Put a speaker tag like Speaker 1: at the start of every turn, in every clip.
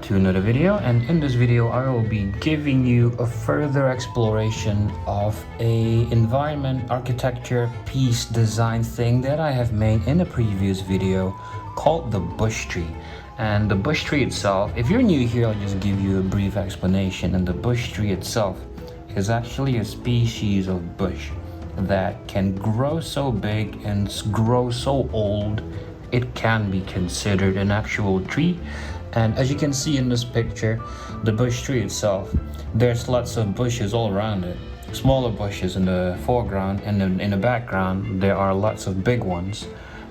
Speaker 1: to another video, and in this video I will be giving you a further exploration of a environment architecture piece design thing that I have made in a previous video called the bush tree. And the bush tree itself, if you're new here, I'll just give you a brief explanation. And the bush tree itself is actually a species of bush that can grow so big and grow so old it can be considered an actual tree. And as you can see in this picture, the bush tree itself, there's lots of bushes all around it, smaller bushes in the foreground, and then in the background there are lots of big ones.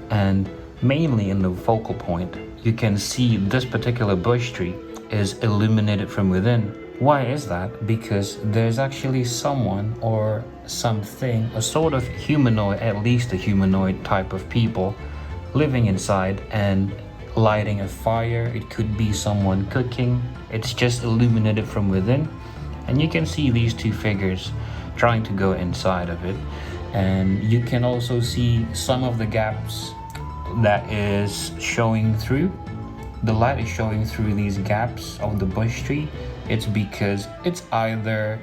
Speaker 1: And mainly in the focal point, you can see this particular bush tree is illuminated from within. Why is that? Because there's actually someone or something, a sort of humanoid, at least a humanoid type of people, living inside and lighting a fire. It could be someone cooking. It's just illuminated from within. And you can see these two figures trying to go inside of it. And you can also see some of the gaps that is showing through. The light is showing through these gaps of the bush tree. It's because it's either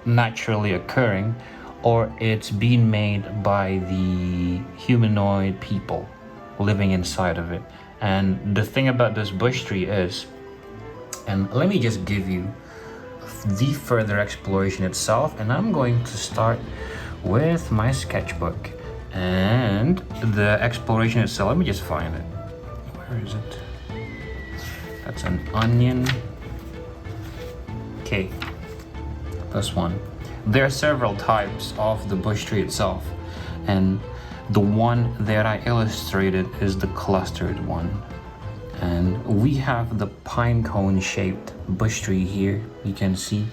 Speaker 1: naturally occurring or it's being made by the humanoid people living inside of it. And the thing about this bush tree is, and let me just give you the further exploration itself, and I'm going to start with my sketchbook and the exploration itself. Let me just find it. Where is it? That's an onion. Okay, this one. There are several types of the bush tree itself, and the one that I illustrated is the clustered one. And we have the pine cone shaped bush tree here. You can see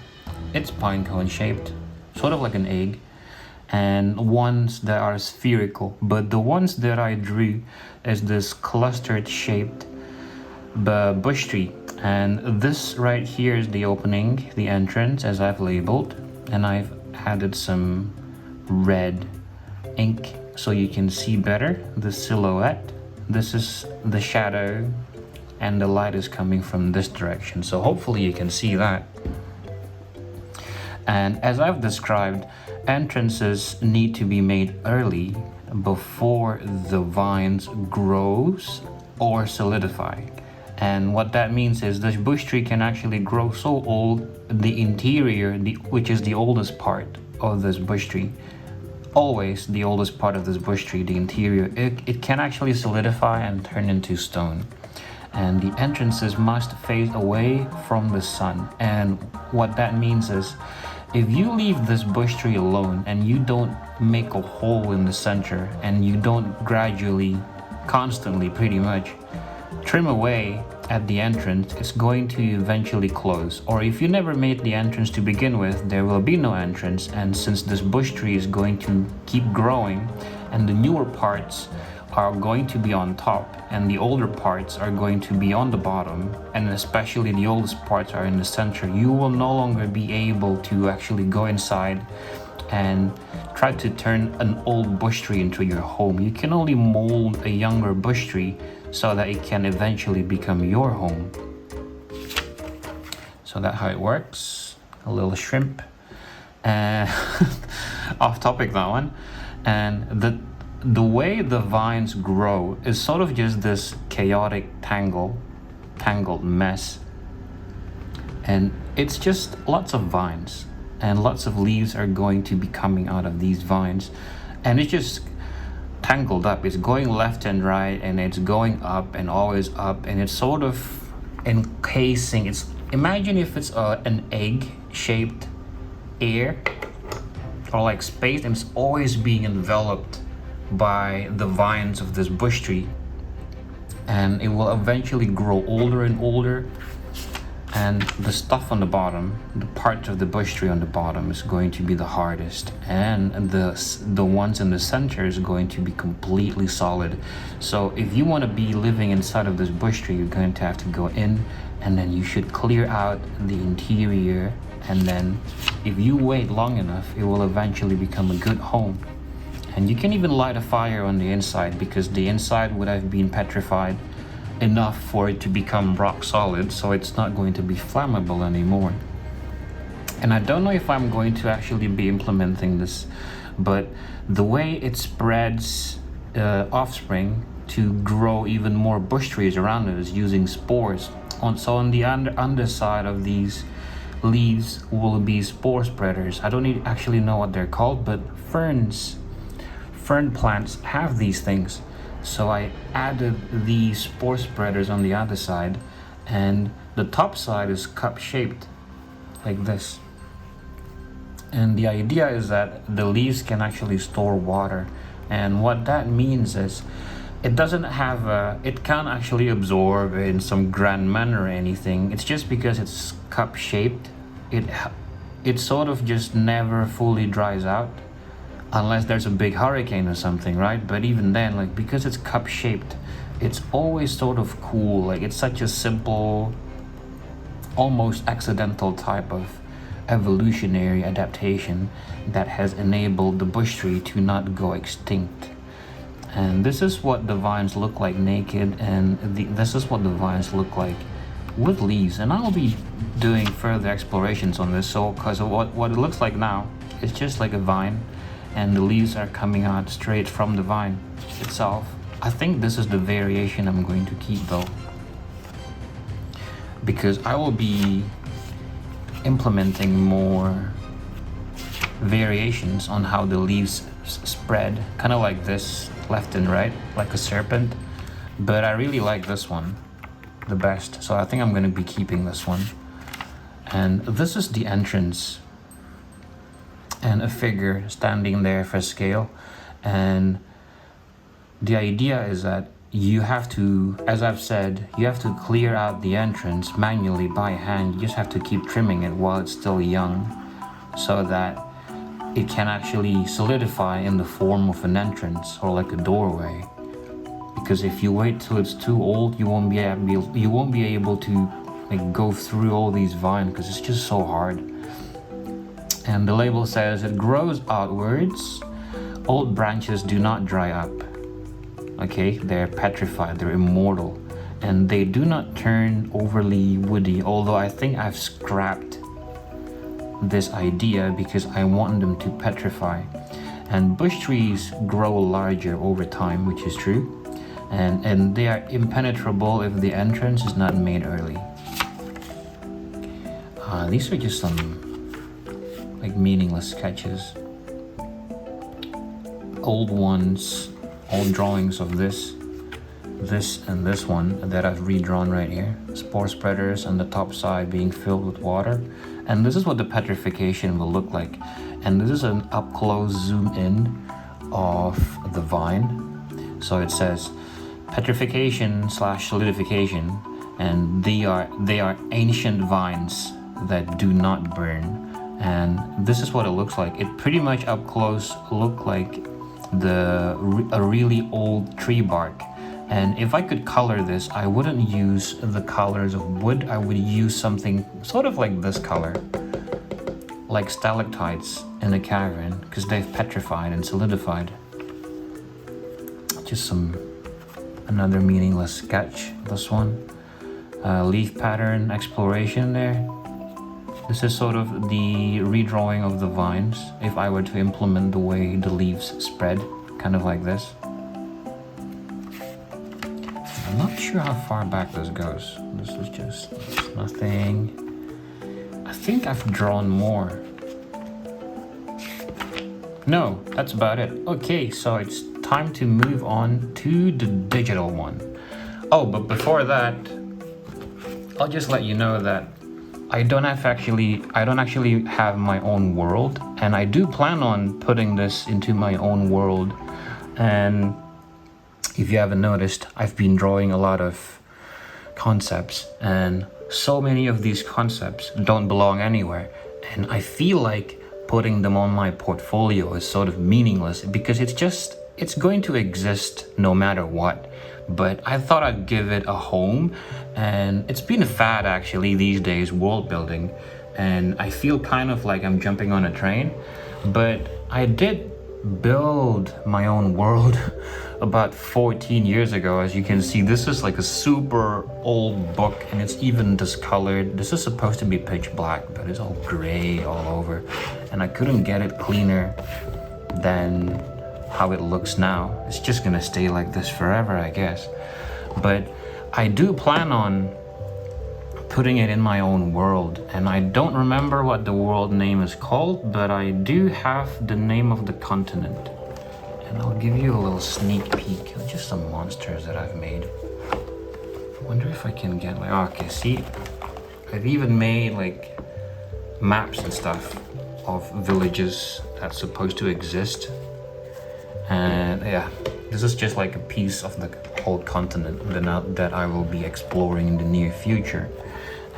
Speaker 1: it's pine cone shaped, sort of like an egg, and ones that are spherical. But the ones that I drew is this clustered shaped bush tree. And this right here is the opening, the entrance, as I've labeled, and I've added some red ink so you can see better the silhouette. This is the shadow and the light is coming from this direction, so hopefully you can see that. And as I've described, entrances need to be made early before the vines grows or solidify. And what that means is this bush tree can actually grow so old, the interior, which is the oldest part of this bush tree, always the oldest part of this bush tree, the interior, it can actually solidify and turn into stone. And the entrances must face away from the sun. And what that means is, if you leave this bush tree alone and you don't make a hole in the center and you don't gradually, constantly pretty much, trim away at the entrance, it's going to eventually close. Or if you never made the entrance to begin with, there will be no entrance. And since this bush tree is going to keep growing and the newer parts are going to be on top and the older parts are going to be on the bottom, and especially the oldest parts are in the center, you will no longer be able to actually go inside and try to turn an old bush tree into your home. You can only mold a younger bush tree so that it can eventually become your home. So that's how it works. A little shrimp. Off topic, that one. And the way the vines grow is sort of just this chaotic tangled mess. And it's just lots of vines. And lots of leaves are going to be coming out of these vines. And it's just tangled up. It's going left and right, and it's going up and always up, and it's sort of encasing. It's, imagine if it's an egg shaped air or like space, and it's always being enveloped by the vines of this bush tree, and it will eventually grow older and older. And the stuff on the bottom, the parts of the bush tree on the bottom, is going to be the hardest, and the ones in the center is going to be completely solid. So if you want to be living inside of this bush tree, you're going to have to go in, and then you should clear out the interior, and then if you wait long enough, it will eventually become a good home. And you can even light a fire on the inside, because the inside would have been petrified enough for it to become rock solid, so it's not going to be flammable anymore. And I don't know if I'm going to actually be implementing this, but the way it spreads offspring to grow even more bush trees around it is using spores. So on the underside of these leaves will be spore spreaders. I don't actually know what they're called, but fern plants have these things. So I added these spore spreaders on the other side, and the top side is cup shaped like this. And the idea is that the leaves can actually store water, and what that means is it can't actually absorb in some grand manner or anything. It's just because it's cup shaped, it sort of just never fully dries out unless there's a big hurricane or something, right? But even then, like, because it's cup shaped, it's always sort of cool. Like, it's such a simple, almost accidental type of evolutionary adaptation that has enabled the bush tree to not go extinct. And this is what the vines look like naked, and this is what the vines look like with leaves. And I'll be doing further explorations on this, so because what it looks like now, it's just like a vine, and the leaves are coming out straight from the vine itself. I think this is the variation I'm going to keep though, because I will be implementing more variations on how the leaves spread, kind of like this, left and right, like a serpent. But I really like this one the best, so I think I'm going to be keeping this one. And this is the entrance, and a figure standing there for scale. And the idea is that you have to, as I've said, you have to clear out the entrance manually by hand. You just have to keep trimming it while it's still young, so that it can actually solidify in the form of an entrance or like a doorway. Because if you wait till it's too old, you won't be able to like go through all these vines, because it's just so hard. And the label says it grows outwards. Old branches do not dry up. Okay, they're petrified, they're immortal, and they do not turn overly woody, although I think I've scrapped this idea because I want them to petrify. And bush trees grow larger over time, which is true, and they are impenetrable if the entrance is not made early. These are just some like meaningless sketches, old ones, old drawings of this and this one that I've redrawn right here. Spore spreaders on the top side being filled with water. And this is what the petrification will look like. And this is an up close zoom in of the vine. So it says petrification / solidification, and they are ancient vines that do not burn. And this is what it looks like. It pretty much up close look like a really old tree bark. And if I could color this, I wouldn't use the colors of wood. I would use something sort of like this color, like stalactites in a cavern, because they've petrified and solidified. Just another meaningless sketch. This one, leaf pattern exploration there. This is sort of the redrawing of the vines if I were to implement the way the leaves spread, kind of like this. I'm not sure how far back this goes. This is just nothing. I think I've drawn more. No, that's about it. Okay, so it's time to move on to the digital one. Oh, but before that, I'll just let you know that I don't actually have my own world, and I do plan on putting this into my own world. And if you haven't noticed, I've been drawing a lot of concepts, and so many of these concepts don't belong anywhere. And I feel like putting them on my portfolio is sort of meaningless, because it's going to exist no matter what. But I thought I'd give it a home, and it's been a fad actually these days, world building, and I feel kind of like I'm jumping on a train. But I did build my own world about 14 years ago. As you can see, this is like a super old book and it's even discolored. This is supposed to be pitch black, but it's all gray all over. And I couldn't get it cleaner than how it looks now. It's just gonna stay like this forever, I guess. But I do plan on putting it in my own world, and I don't remember what the world name is called, but I do have the name of the continent, and I'll give you a little sneak peek of just some monsters that I've made. I wonder if I can get like, okay, see, I've even made like maps and stuff of villages that's supposed to exist. And yeah, this is just like a piece of the whole continent that I will be exploring in the near future.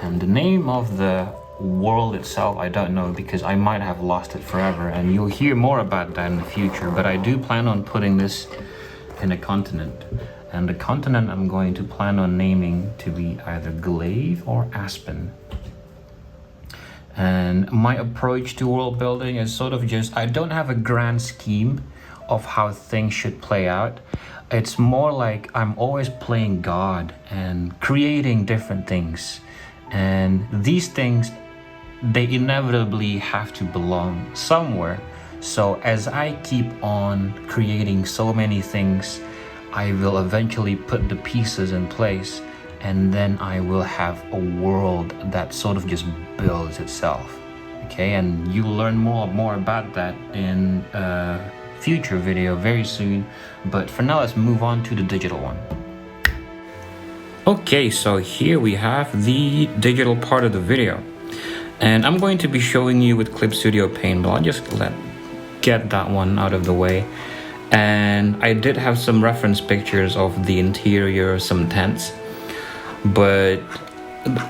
Speaker 1: And the name of the world itself, I don't know, because I might have lost it forever, and you'll hear more about that in the future. But I do plan on putting this in a continent, and the continent I'm going to plan on naming to be either Glaive or Aspen. And my approach to world building is sort of just, I don't have a grand scheme of how things should play out. It's more like I'm always playing God and creating different things. And these things, they inevitably have to belong somewhere. So as I keep on creating so many things, I will eventually put the pieces in place, and then I will have a world that sort of just builds itself. Okay, and you'll learn more about that in a future video very soon. But for now, let's move on to the digital one. Okay, so here we have the digital part of the video, and I'm going to be showing you with Clip Studio Paint, but I'll just get that one out of the way. And I did have some reference pictures of the interior, some tents, but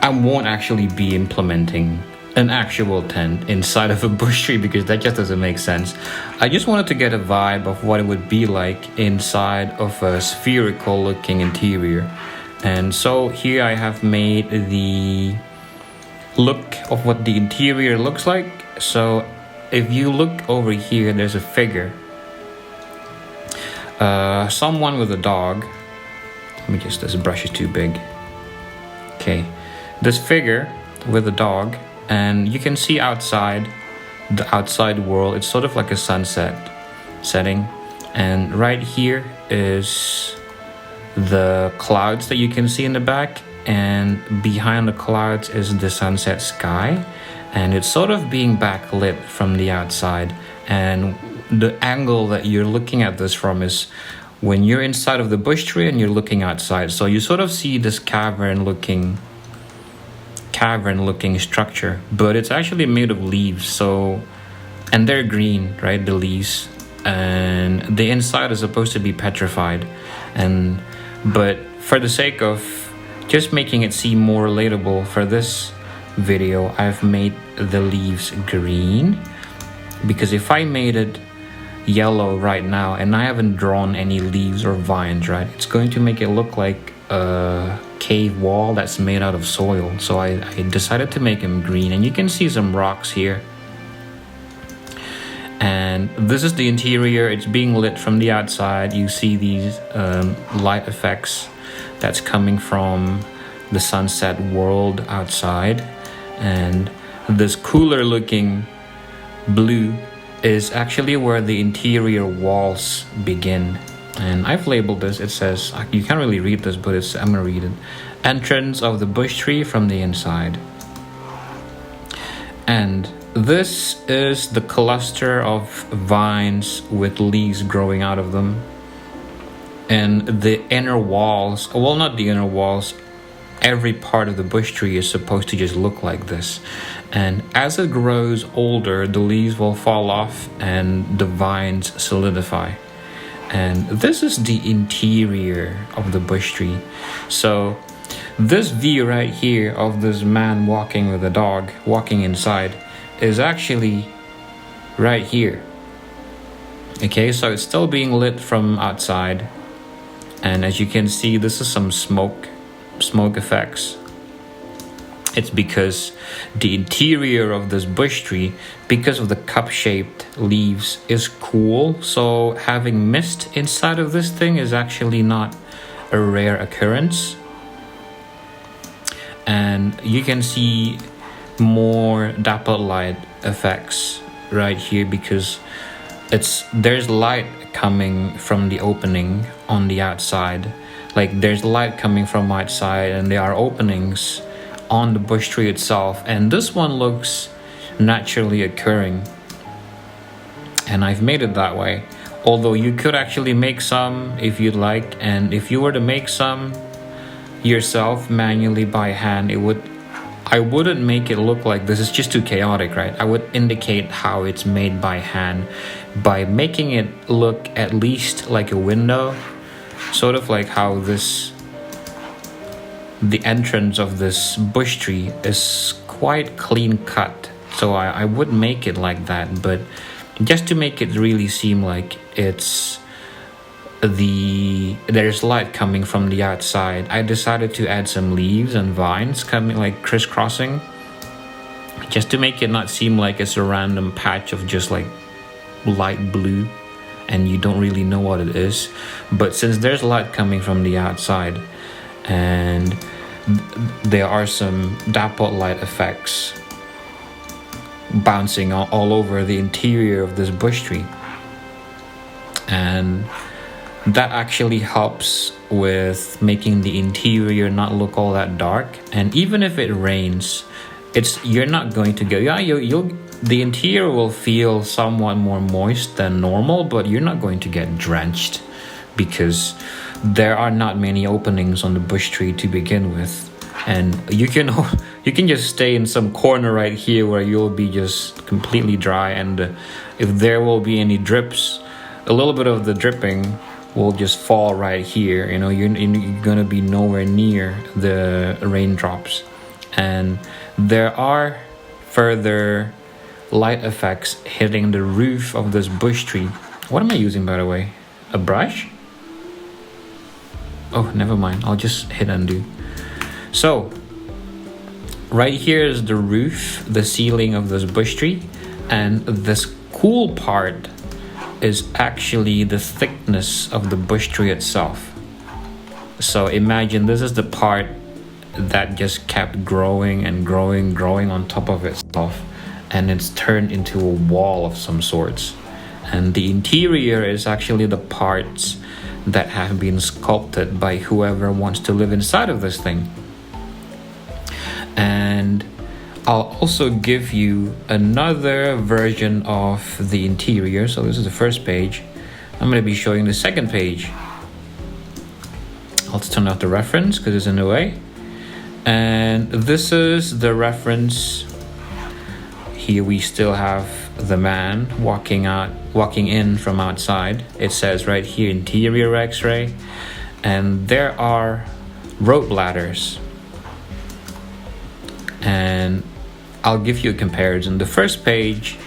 Speaker 1: I won't actually be implementing an actual tent inside of a bush tree because that just doesn't make sense. I just wanted to get a vibe of what it would be like inside of a spherical looking interior. And so here I have made the look of what the interior looks like. So if you look over here, there's a figure. Someone with a dog. Let me just, this brush is too big. Okay, this figure with a dog, and you can see outside, the outside world. It's sort of like a sunset setting. And right here is the clouds that you can see in the back, and behind the clouds is the sunset sky, and it's sort of being backlit from the outside. And the angle that you're looking at this from is when you're inside of the bush tree and you're looking outside, so you sort of see this cavern looking structure, but it's actually made of leaves. So, and they're green, right, the leaves, and the inside is supposed to be petrified. But for the sake of just making it seem more relatable for this video, I've made the leaves green, because if I made it yellow right now and I haven't drawn any leaves or vines, right, it's going to make it look like a cave wall that's made out of soil. So I decided to make them green, and you can see some rocks here. And this is the interior. It's being lit from the outside. You see these light effects that's coming from the sunset world outside. And this cooler looking blue is actually where the interior walls begin. And I've labeled this, it says, you can't really read this, but I'm gonna read it. Entrance of the bush tree from the inside. And this is the cluster of vines with leaves growing out of them. And the inner walls, well, not the inner walls, every part of the bush tree is supposed to just look like this. And as it grows older, the leaves will fall off and the vines solidify. And this is the interior of the bush tree. So this view right here of this man walking with a dog, walking inside, is actually right here. Okay, so it's still being lit from outside, and as you can see, this is some smoke effects. It's because the interior of this bush tree, because of the cup-shaped leaves, is cool. So having mist inside of this thing is actually not a rare occurrence. And you can see more dappled light effects right here because there's light coming from the opening on the outside. Like there's light coming from outside and there are openings on the bush tree itself, and this one looks naturally occurring, and I've made it that way. Although you could actually make some if you'd like, and if you were to make some yourself manually by hand, I wouldn't make it look like this is just too chaotic, right? I would indicate how it's made by hand by making it look at least like a window, sort of like how the entrance of this bush tree is quite clean cut. So I would make it like that, but just to make it really seem like there's light coming from the outside, I decided to add some leaves and vines coming like crisscrossing, just to make it not seem like it's a random patch of just like light blue and you don't really know what it is. But since there's light coming from the outside and there are some dappled light effects bouncing all over the interior of this bush tree, and that actually helps with making the interior not look all that dark. And even if it rains, you're not going to go, the interior will feel somewhat more moist than normal, but you're not going to get drenched because there are not many openings on the bush tree to begin with. And you can just stay in some corner right here where you'll be just completely dry, and if there will be any drips, a little bit of the dripping will just fall right here. You're gonna be nowhere near the raindrops. And there are further light effects hitting the roof of this bush tree. What am I using, by the way? A brush? Oh, never mind. I'll just hit undo. So, right here is the roof, the ceiling of this bush tree, and this cool part is actually the thickness of the bush tree itself. So imagine this is the part that just kept growing and growing on top of itself, and it's turned into a wall of some sorts. And the interior is actually the parts that have been sculpted by whoever wants to live inside of this thing. And I'll also give you another version of the interior. So this is the first page. I'm going to be showing the second page. I'll turn off the reference because it's in the way. And this is the reference. Here we still have the man walking in from outside. It says right here, interior X-ray. And there are rope ladders. And I'll give you a comparison. The first page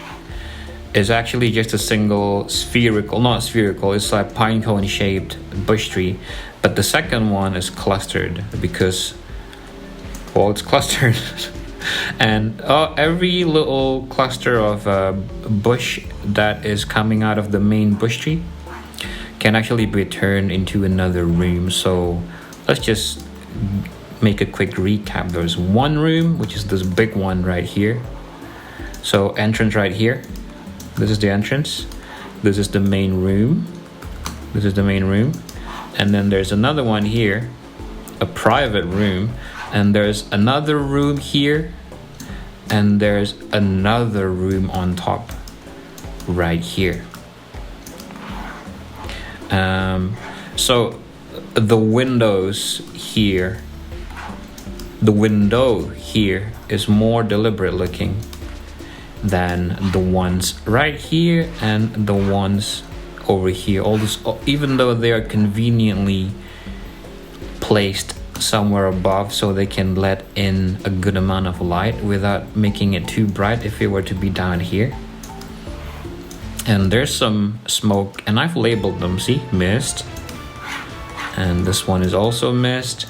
Speaker 1: is actually just a single it's like pine cone shaped bush tree. But the second one is clustered because, well, it's clustered. And every little cluster of bush that is coming out of the main bush tree can actually be turned into another room. So let's just make a quick recap. There's one room, which is this big one right here. So entrance right here. This is the entrance. This is the main room. This is the main room. And then there's another one here, a private room. And there's another room here. And there's another room on top right here. So the windows here, the window here is more deliberate looking than the ones right here and the ones over here. All this, even though they are conveniently placed somewhere above so they can let in a good amount of light without making it too bright if it were to be down here. And there's some smoke, and I've labeled them, see, mist. And this one is also mist.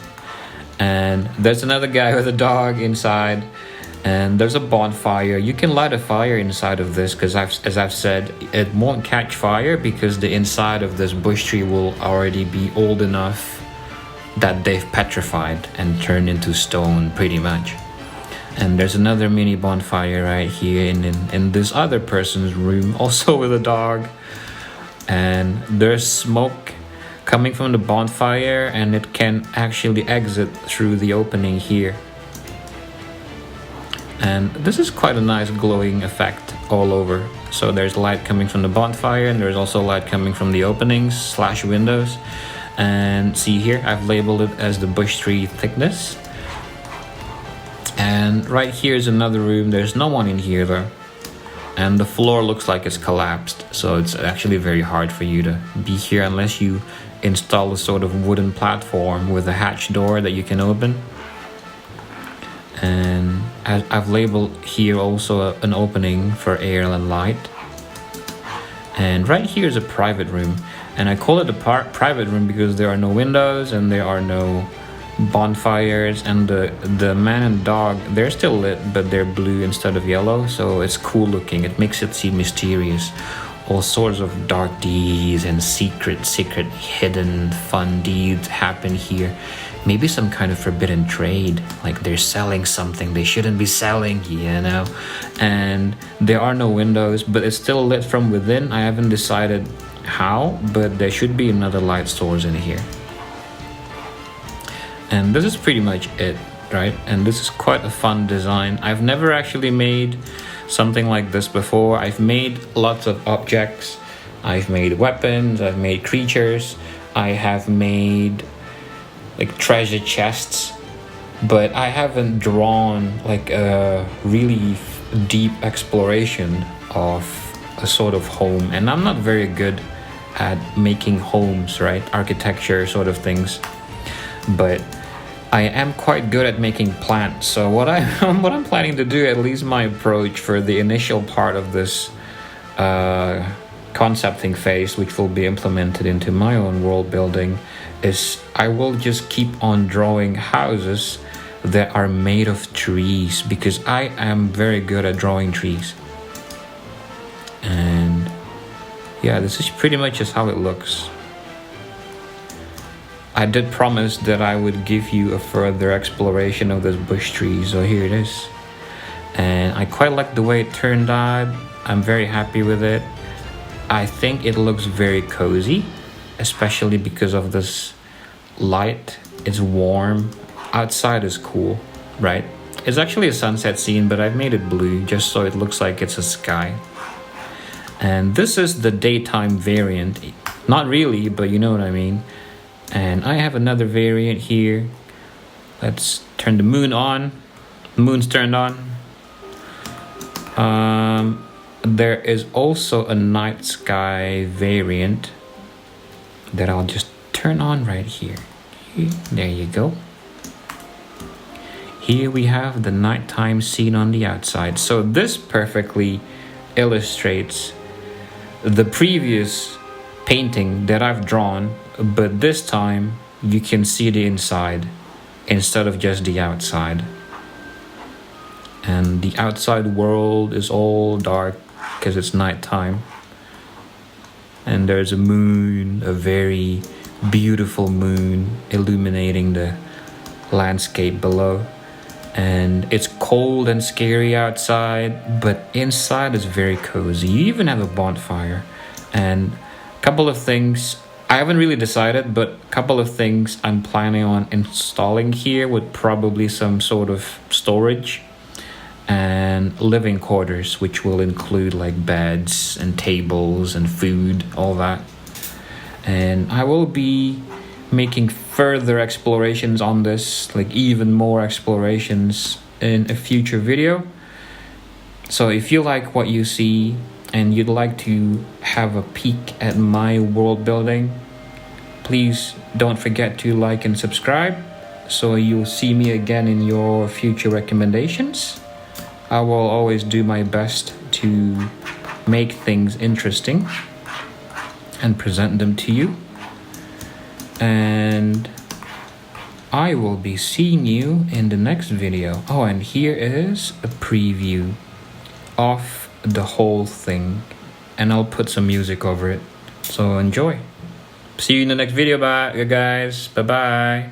Speaker 1: And there's another guy with a dog inside. And there's a bonfire. You can light a fire inside of this because as I've said, it won't catch fire because the inside of this bush tree will already be old enough that they've petrified and turned into stone pretty much. And there's another mini bonfire right here in this other person's room, also with a dog. And there's smoke coming from the bonfire, and it can actually exit through the opening here. And this is quite a nice glowing effect all over. So there's light coming from the bonfire, and there's also light coming from the openings / windows. And see here, I've labeled it as the bush tree thickness. And right here is another room. There's no one in here though. And the floor looks like it's collapsed. So it's actually very hard for you to be here unless you install a sort of wooden platform with a hatch door that you can open. And I've labeled here also an opening for air and light. And right here is a private room. And I call it a private room because there are no windows and there are no bonfires. And the man and dog, they're still lit, but they're blue instead of yellow. So it's cool looking. It makes it seem mysterious. All sorts of dark deeds and secret hidden fun deeds happen here. Maybe some kind of forbidden trade, like they're selling something they shouldn't be selling, you know. And there are no windows, but it's still lit from within. I haven't decided how, but there should be another light source in here. And this is pretty much it, right? And this is quite a fun design. I've never actually made something like this before. I've made lots of objects. I've made weapons, I've made creatures, I have made like treasure chests, but I haven't drawn like a really deep exploration of a sort of home. And I'm not very good at making homes, right? Architecture sort of things. But I am quite good at making plants. So what I'm planning to do, at least my approach for the initial part of this concepting phase, which will be implemented into my own world building, is I will just keep on drawing houses that are made of trees because I am very good at drawing trees. And yeah, this is pretty much just how it looks. I did promise that I would give you a further exploration of this bush tree, so here it is. And I quite like the way it turned out. I'm very happy with it. I think it looks very cozy, especially because of this light. It's warm. Outside is cool, right? It's actually a sunset scene, but I've made it blue just so it looks like it's a sky. And this is the daytime variant. Not really, but you know what I mean. And I have another variant here. Let's turn the moon on. The moon's turned on. There is also a night sky variant that I'll just turn on right here. There you go. Here we have the nighttime scene on the outside. So this perfectly illustrates the previous painting that I've drawn, but this time you can see the inside instead of just the outside. And the outside world is all dark because it's nighttime. And there's a moon, a very beautiful moon illuminating the landscape below. And it's cold and scary outside, but inside is very cozy. You even have a bonfire. And a couple of things, I haven't really decided, but a couple of things I'm planning on installing here with probably some sort of storage and living quarters, which will include like beds and tables and food, all that. And I will be making further explorations on this, like even more explorations in a future video. So if you like what you see and you'd like to have a peek at my world building, please don't forget to like and subscribe so you'll see me again in your future recommendations. I will always do my best to make things interesting and present them to you. And I will be seeing you in the next video. Oh, and here is a preview of the whole thing, and I'll put some music over it, so enjoy. See you in the next video. Bye guys. Bye bye.